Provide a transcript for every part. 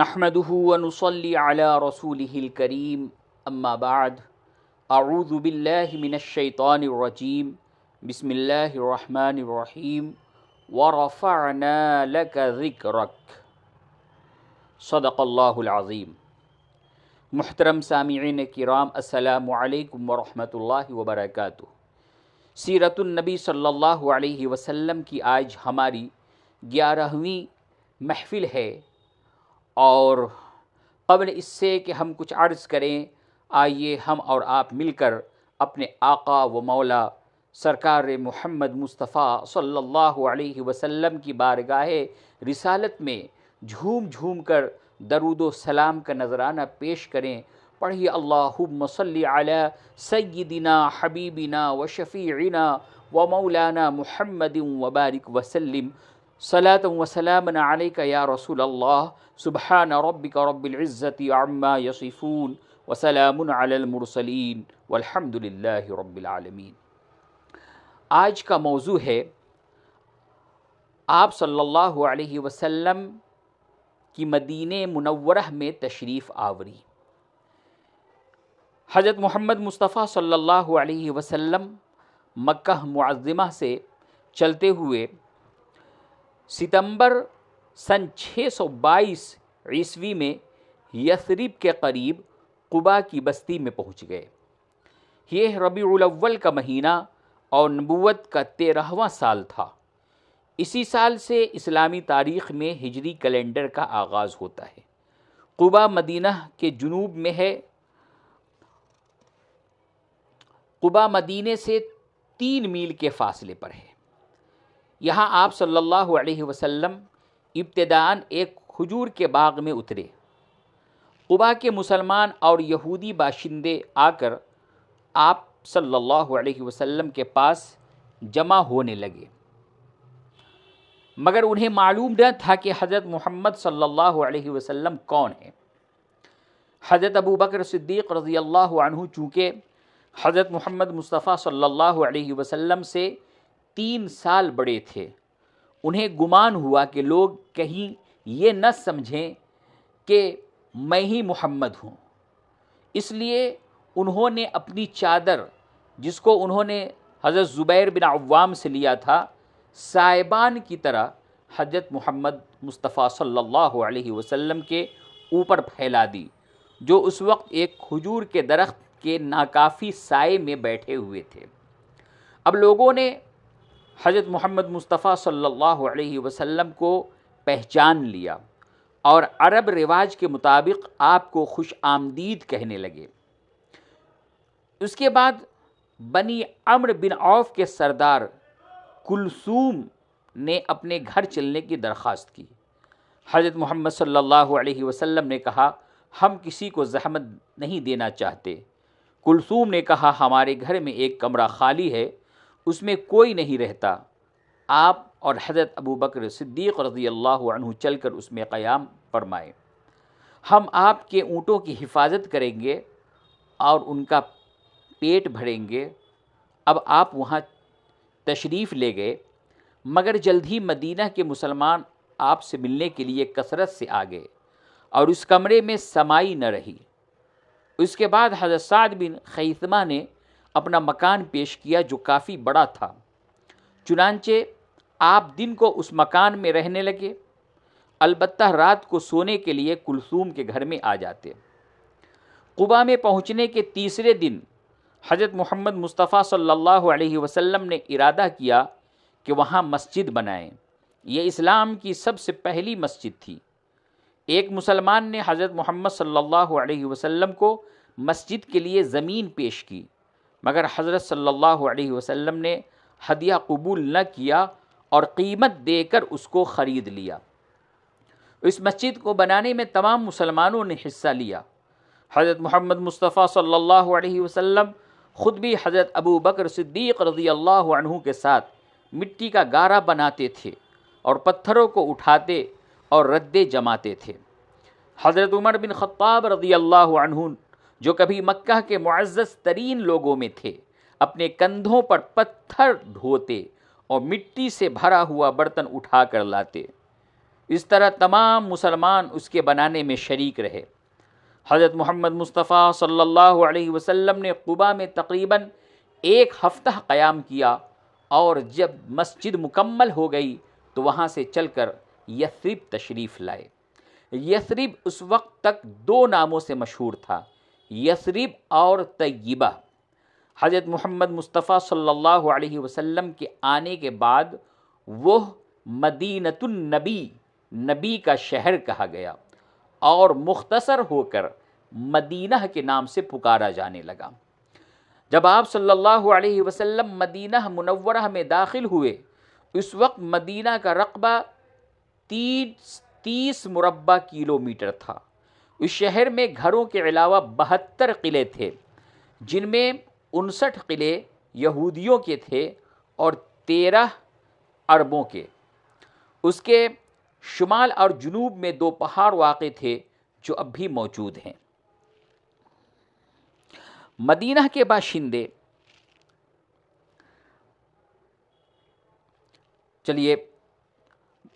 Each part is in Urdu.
نحمده ونصلي على رسوله الكريم اما بعد اعوذ باللہ من الشیطان الرجیم بسم اللہ الرحمن الرحیم ورفعنا لك ذکرک صدق اللہ العظیم۔ محترم سامعین کرام، السلام علیکم ورحمۃ اللہ وبرکاتہ۔ سیرت النبی صلی اللہ علیہ وسلم کی آج ہماری 11ویں محفل ہے، اور قبل اس سے کہ ہم کچھ عرض کریں، آئیے ہم اور آپ مل کر اپنے آقا و مولا سرکار محمد مصطفیٰ صلی اللہ علیہ وسلم کی بارگاہ رسالت میں جھوم جھوم کر درود و سلام کا نذرانہ پیش کریں۔ پڑھیے اللہم صلی علی سیدنا حبیبنا و شفیعنا و مولانا محمد وبارک وسلم، صلاۃ و سلام علیک یا رسول اللہ، سبحان ربک رب العزت عما یصفون وسلام علی المرسلین والحمد للہ رب العالمین۔ آج کا موضوع ہے آپ صلی اللہ علیہ وسلم کی مدینہ منورہ میں تشریف آوری۔ حضرت محمد مصطفیٰ صلی اللہ علیہ وسلم مکہ معظمہ سے چلتے ہوئے ستمبر سن 622 عیسوی میں یثرب کے قریب قباء کی بستی میں پہنچ گئے۔ یہ ربیع الاول کا مہینہ اور نبوت کا 13واں سال تھا۔ اسی سال سے اسلامی تاریخ میں ہجری کیلنڈر کا آغاز ہوتا ہے۔ قباء مدینہ کے جنوب میں ہے۔ قباء مدینے سے 3 میل کے فاصلے پر ہے۔ یہاں آپ صلی اللہ علیہ وسلم ابتداءً ایک کھجور کے باغ میں اترے۔ قباء کے مسلمان اور یہودی باشندے آ کر آپ صلی اللہ علیہ وسلم کے پاس جمع ہونے لگے، مگر انہیں معلوم نہ تھا کہ حضرت محمد صلی اللہ علیہ وسلم کون ہیں۔ حضرت ابو بکر صدیق رضی اللہ عنہ چونکہ حضرت محمد مصطفیٰ صلی اللہ علیہ وسلم سے 3 سال بڑے تھے، انہیں گمان ہوا کہ لوگ کہیں یہ نہ سمجھیں کہ میں ہی محمد ہوں، اس لیے انہوں نے اپنی چادر، جس کو انہوں نے حضرت زبیر بن عوام سے لیا تھا، سائبان کی طرح حضرت محمد مصطفیٰ صلی اللہ علیہ وسلم کے اوپر پھیلا دی، جو اس وقت ایک کھجور کے درخت کے ناکافی سائے میں بیٹھے ہوئے تھے۔ اب لوگوں نے حضرت محمد مصطفیٰ صلی اللہ علیہ وسلم کو پہچان لیا اور عرب رواج کے مطابق آپ کو خوش آمدید کہنے لگے۔ اس کے بعد بنی عمرو بن عوف کے سردار کلثوم نے اپنے گھر چلنے کی درخواست کی۔ حضرت محمد صلی اللہ علیہ وسلم نے کہا، ہم کسی کو زحمت نہیں دینا چاہتے۔ کلثوم نے کہا، ہمارے گھر میں ایک کمرہ خالی ہے، اس میں کوئی نہیں رہتا، آپ اور حضرت ابو بکر صدیق رضی اللہ عنہ چل کر اس میں قیام فرمائیں، ہم آپ کے اونٹوں کی حفاظت کریں گے اور ان کا پیٹ بھریں گے۔ اب آپ وہاں تشریف لے گئے، مگر جلد ہی مدینہ کے مسلمان آپ سے ملنے کے لیے کثرت سے آ گئے اور اس کمرے میں سمائی نہ رہی۔ اس کے بعد حضرت سعد بن خیثمہ نے اپنا مکان پیش کیا جو کافی بڑا تھا، چنانچہ آپ دن کو اس مکان میں رہنے لگے، البتہ رات کو سونے کے لیے کلثوم کے گھر میں آ جاتے۔ قباء میں پہنچنے کے 3 دن حضرت محمد مصطفیٰ صلی اللہ علیہ وسلم نے ارادہ کیا کہ وہاں مسجد بنائیں۔ یہ اسلام کی سب سے پہلی مسجد تھی۔ ایک مسلمان نے حضرت محمد صلی اللہ علیہ وسلم کو مسجد کے لیے زمین پیش کی، مگر حضرت صلی اللہ علیہ وسلم نے ہدیہ قبول نہ کیا اور قیمت دے کر اس کو خرید لیا۔ اس مسجد کو بنانے میں تمام مسلمانوں نے حصہ لیا۔ حضرت محمد مصطفیٰ صلی اللہ علیہ وسلم خود بھی حضرت ابو بکر صدیق رضی اللہ عنہ کے ساتھ مٹی کا گارا بناتے تھے اور پتھروں کو اٹھاتے اور ردے جماتے تھے۔ حضرت عمر بن خطاب رضی اللہ عنہ، جو کبھی مکہ کے معزز ترین لوگوں میں تھے، اپنے کندھوں پر پتھر ڈھوتے اور مٹی سے بھرا ہوا برتن اٹھا کر لاتے۔ اس طرح تمام مسلمان اس کے بنانے میں شریک رہے۔ حضرت محمد مصطفیٰ صلی اللہ علیہ وسلم نے قباء میں تقریباً 1 ہفتہ قیام کیا، اور جب مسجد مکمل ہو گئی تو وہاں سے چل کر یثرب تشریف لائے۔ یثرب اس وقت تک 2 ناموں سے مشہور تھا، یثرب اور طیبہ۔ حضرت محمد مصطفیٰ صلی اللہ علیہ وسلم کے آنے کے بعد وہ مدینۃ النبی، نبی کا شہر کہا گیا، اور مختصر ہو کر مدینہ کے نام سے پکارا جانے لگا۔ جب آپ صلی اللہ علیہ وسلم مدینہ منورہ میں داخل ہوئے، اس وقت مدینہ کا رقبہ 30 مربع کلومیٹر تھا۔ اس شہر میں گھروں کے علاوہ 72 قلعے تھے، جن میں 59 قلعے یہودیوں کے تھے اور 13 عربوں کے۔ اس کے شمال اور جنوب میں 2 پہاڑ واقع تھے جو اب بھی موجود ہیں۔ مدینہ کے باشندے، چلیے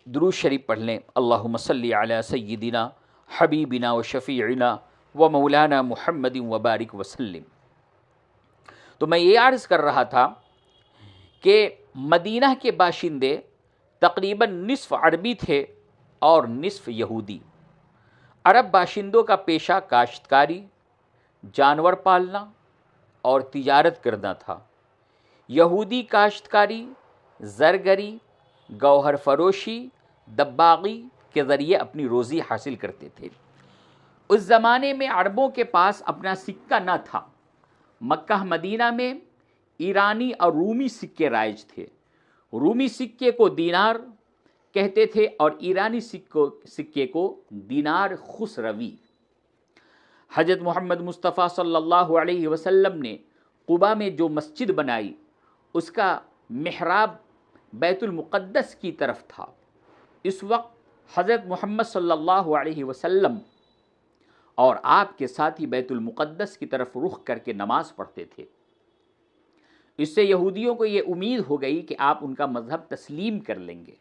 درود شریف پڑھ لیں۔ اللہم صلی علی سیدنا حبیبنا و شفیعنا و مولانا محمد وبارک وسلم۔ تو میں یہ عرض کر رہا تھا کہ مدینہ کے باشندے تقریباً نصف عربی تھے اور نصف یہودی۔ عرب باشندوں کا پیشہ کاشتکاری، جانور پالنا اور تجارت کرنا تھا۔ یہودی کاشتکاری، زرگری، گوہر فروشی، دباغی کے ذریعے اپنی روزی حاصل کرتے تھے۔ اس زمانے میں عربوں کے پاس اپنا سکہ نہ تھا۔ مکہ مدینہ میں ایرانی اور رومی سکے رائج تھے۔ رومی سکے کو دینار کہتے تھے اور ایرانی سکے کو دینار خسروی۔ حضرت محمد مصطفیٰ صلی اللہ علیہ وسلم نے قباء میں جو مسجد بنائی، اس کا محراب بیت المقدس کی طرف تھا۔ اس وقت حضرت محمد صلی اللہ علیہ وسلم اور آپ کے ساتھی بیت المقدس کی طرف رخ کر کے نماز پڑھتے تھے۔ اس سے یہودیوں کو یہ امید ہو گئی کہ آپ ان کا مذہب تسلیم کر لیں گے۔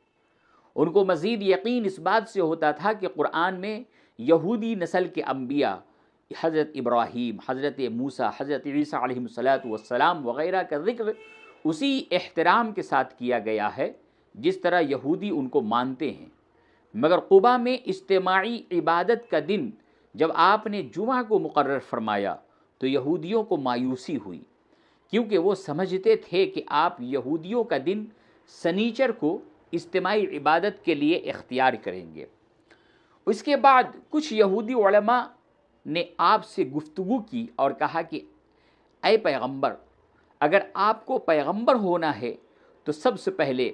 ان کو مزید یقین اس بات سے ہوتا تھا کہ قرآن میں یہودی نسل کے انبیاء، حضرت ابراہیم، حضرت موسیٰ، حضرت عیسیٰ علیہ السلام وغیرہ کا ذکر اسی احترام کے ساتھ کیا گیا ہے جس طرح یہودی ان کو مانتے ہیں۔ مگر قباء میں اجتماعی عبادت کا دن جب آپ نے جمعہ کو مقرر فرمایا تو یہودیوں کو مایوسی ہوئی، کیونکہ وہ سمجھتے تھے کہ آپ یہودیوں کا دن سنیچر کو اجتماعی عبادت کے لیے اختیار کریں گے۔ اس کے بعد کچھ یہودی علماء نے آپ سے گفتگو کی اور کہا کہ اے پیغمبر، اگر آپ کو پیغمبر ہونا ہے تو سب سے پہلے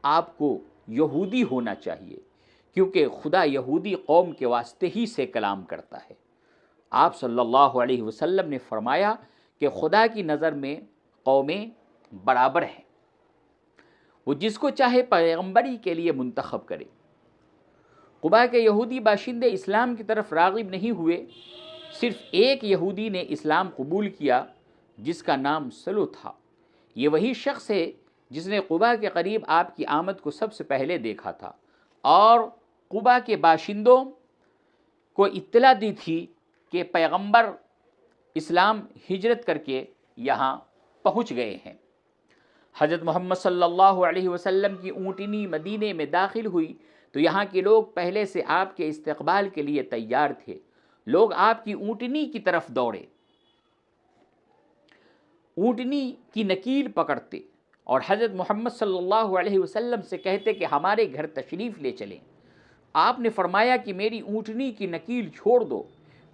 آپ کو یہودی ہونا چاہیے، کیونکہ خدا یہودی قوم کے واسطے ہی سے کلام کرتا ہے۔ آپ صلی اللہ علیہ وسلم نے فرمایا کہ خدا کی نظر میں قومیں برابر ہیں، وہ جس کو چاہے پیغمبری کے لیے منتخب کرے۔ قباء کے یہودی باشندے اسلام کی طرف راغب نہیں ہوئے، صرف ایک یہودی نے اسلام قبول کیا جس کا نام سلو تھا۔ یہ وہی شخص ہے جس نے قباء کے قریب آپ کی آمد کو سب سے پہلے دیکھا تھا اور قباء کے باشندوں کو اطلاع دی تھی کہ پیغمبر اسلام ہجرت کر کے یہاں پہنچ گئے ہیں۔ حضرت محمد صلی اللہ علیہ وسلم کی اونٹنی مدینے میں داخل ہوئی تو یہاں کے لوگ پہلے سے آپ کے استقبال کے لیے تیار تھے۔ لوگ آپ کی اونٹنی کی طرف دوڑے، اونٹنی کی نکیل پکڑتے اور حضرت محمد صلی اللہ علیہ وسلم سے کہتے کہ ہمارے گھر تشریف لے چلیں۔ آپ نے فرمایا کہ میری اونٹنی کی نکیل چھوڑ دو،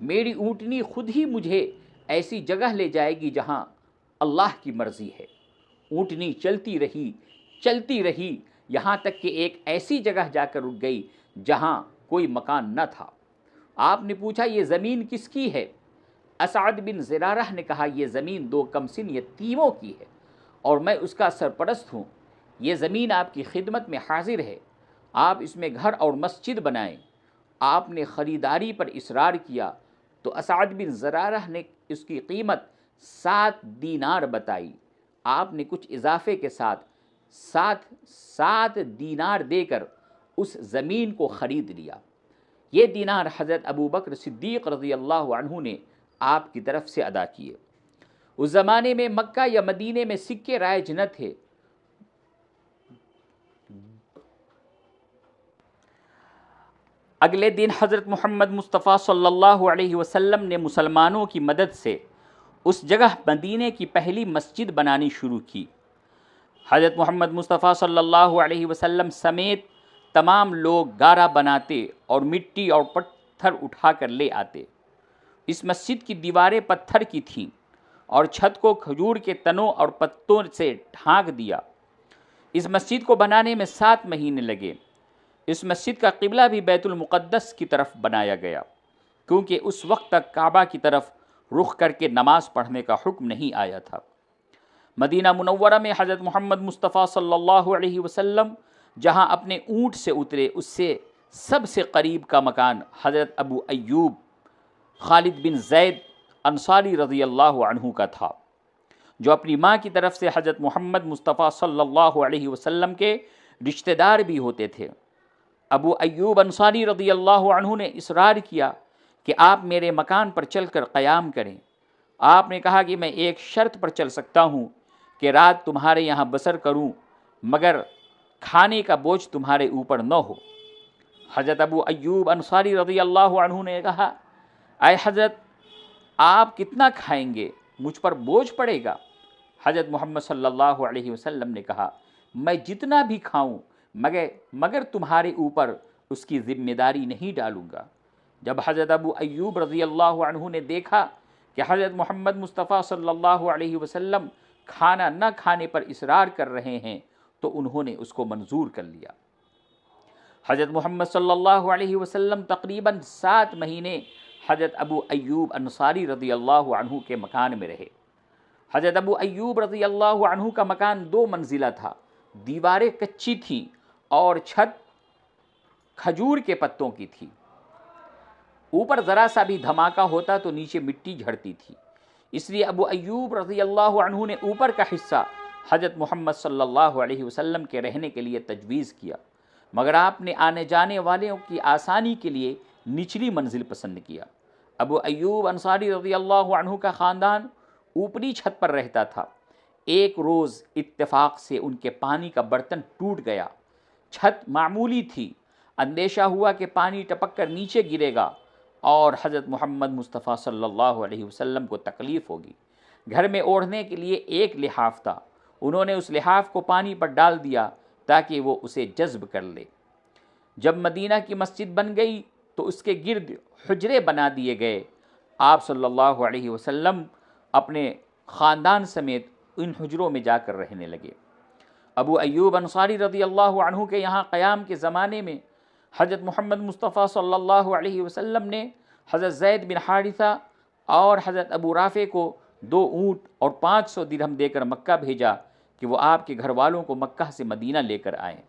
میری اونٹنی خود ہی مجھے ایسی جگہ لے جائے گی جہاں اللہ کی مرضی ہے۔ اونٹنی چلتی رہی یہاں تک کہ ایک ایسی جگہ جا کر رک گئی جہاں کوئی مکان نہ تھا۔ آپ نے پوچھا یہ زمین کس کی ہے؟ اسعد بن زرارہ نے کہا یہ زمین 2 کمسن یتیموں کی ہے اور میں اس کا سرپرست ہوں۔ یہ زمین آپ کی خدمت میں حاضر ہے، آپ اس میں گھر اور مسجد بنائیں۔ آپ نے خریداری پر اصرار کیا تو اسعد بن زرارہ نے اس کی قیمت 7 دینار بتائی۔ آپ نے کچھ اضافے کے ساتھ 7 دینار دے کر اس زمین کو خرید لیا۔ یہ دینار حضرت ابو بکر صدیق رضی اللہ عنہ نے آپ کی طرف سے ادا کیے۔ اس زمانے میں مکہ یا مدینے میں سکے رائج نہ تھے۔ اگلے دن حضرت محمد مصطفیٰ صلی اللہ علیہ وسلم نے مسلمانوں کی مدد سے اس جگہ مدینے کی پہلی مسجد بنانی شروع کی۔ حضرت محمد مصطفیٰ صلی اللہ علیہ وسلم سمیت تمام لوگ گارا بناتے اور مٹی اور پتھر اٹھا کر لے آتے۔ اس مسجد کی دیواریں پتھر کی تھیں اور چھت کو کھجور کے تنوں اور پتوں سے ڈھانک دیا۔ اس مسجد کو بنانے میں 7 مہینے لگے۔ اس مسجد کا قبلہ بھی بیت المقدس کی طرف بنایا گیا، کیونکہ اس وقت تک کعبہ کی طرف رخ کر کے نماز پڑھنے کا حکم نہیں آیا تھا۔ مدینہ منورہ میں حضرت محمد مصطفیٰ صلی اللہ علیہ وسلم جہاں اپنے اونٹ سے اترے، اس سے سب سے قریب کا مکان حضرت ابو ایوب خالد بن زید انصاری رضی اللہ عنہ کا تھا، جو اپنی ماں کی طرف سے حضرت محمد مصطفیٰ صلی اللہ علیہ وسلم کے رشتہ دار بھی ہوتے تھے۔ ابو ایوب انصاری رضی اللہ عنہ نے اصرار کیا کہ آپ میرے مکان پر چل کر قیام کریں۔ آپ نے کہا کہ میں ایک شرط پر چل سکتا ہوں کہ رات تمہارے یہاں بسر کروں، مگر کھانے کا بوجھ تمہارے اوپر نہ ہو۔ حضرت ابو ایوب انصاری رضی اللہ عنہ نے کہا، اے حضرت، آپ کتنا کھائیں گے؟ مجھ پر بوجھ پڑے گا۔ حضرت محمد صلی اللہ علیہ وسلم نے کہا، میں جتنا بھی کھاؤں مگر تمہارے اوپر اس کی ذمہ داری نہیں ڈالوں گا۔ جب حضرت ابو ایوب رضی اللہ عنہ نے دیکھا کہ حضرت محمد مصطفیٰ صلی اللہ علیہ وسلم کھانا نہ کھانے پر اصرار کر رہے ہیں تو انہوں نے اس کو منظور کر لیا۔ حضرت محمد صلی اللہ علیہ وسلم تقریباً 7 مہینے حضرت ابو ایوب انصاری رضی اللہ عنہ کے مکان میں رہے۔ حضرت ابو ایوب رضی اللہ عنہ کا مکان 2 منزلہ تھا، دیواریں کچی تھیں اور چھت کھجور کے پتوں کی تھی۔ اوپر ذرا سا بھی دھماکہ ہوتا تو نیچے مٹی جھڑتی تھی، اس لیے ابو ایوب رضی اللہ عنہ نے اوپر کا حصہ حضرت محمد صلی اللہ علیہ وسلم کے رہنے کے لیے تجویز کیا، مگر آپ نے آنے جانے والوں کی آسانی کے لیے نچلی منزل پسند کیا۔ ابو ایوب انصاری رضی اللہ عنہ کا خاندان اوپری چھت پر رہتا تھا۔ ایک روز اتفاق سے ان کے پانی کا برتن ٹوٹ گیا۔ چھت معمولی تھی، اندیشہ ہوا کہ پانی ٹپک کر نیچے گرے گا اور حضرت محمد مصطفیٰ صلی اللہ علیہ وسلم کو تکلیف ہوگی۔ گھر میں اوڑھنے کے لیے ایک لحاف تھا، انہوں نے اس لحاف کو پانی پر ڈال دیا تاکہ وہ اسے جذب کر لے۔ جب مدینہ کی مسجد بن گئی تو اس کے گرد حجرے بنا دیے گئے۔ آپ صلی اللہ علیہ وسلم اپنے خاندان سمیت ان حجروں میں جا کر رہنے لگے۔ ابو ایوب انصاری رضی اللہ عنہ کے یہاں قیام کے زمانے میں حضرت محمد مصطفیٰ صلی اللہ علیہ وسلم نے حضرت زید بن حارثہ اور حضرت ابو رافع کو 2 اونٹ اور 500 درہم دے کر مکہ بھیجا کہ وہ آپ کے گھر والوں کو مکہ سے مدینہ لے کر آئیں۔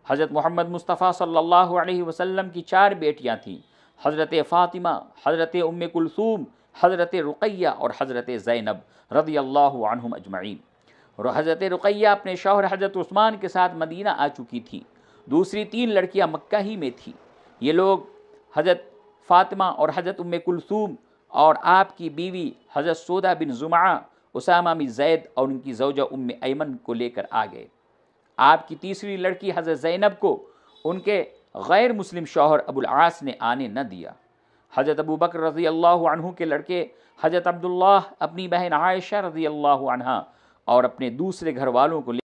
حضرت محمد مصطفیٰ صلی اللہ علیہ وسلم کی 4 بیٹیاں تھیں، حضرت فاطمہ، حضرت ام کلثوم، حضرت رقیہ اور حضرت زینب رضی اللہ عنہم اجمعین۔ اور حضرت رقیہ اپنے شوہر حضرت عثمان کے ساتھ مدینہ آ چکی تھیں، دوسری 3 لڑکیاں مکہ ہی میں تھیں۔ یہ لوگ حضرت فاطمہ اور حضرت ام کلثوم اور آپ کی بیوی حضرت سودہ بن زمعہ، اسامہ بن زید اور ان کی زوجہ ام ایمن کو لے کر آ گئے۔ آپ کی تیسری لڑکی حضرت زینب کو ان کے غیر مسلم شوہر ابو العاص نے آنے نہ دیا۔ حضرت ابو بکر رضی اللہ عنہ کے لڑکے حضرت عبداللہ اپنی بہن عائشہ رضی اللہ عنہا اور اپنے دوسرے گھر والوں کو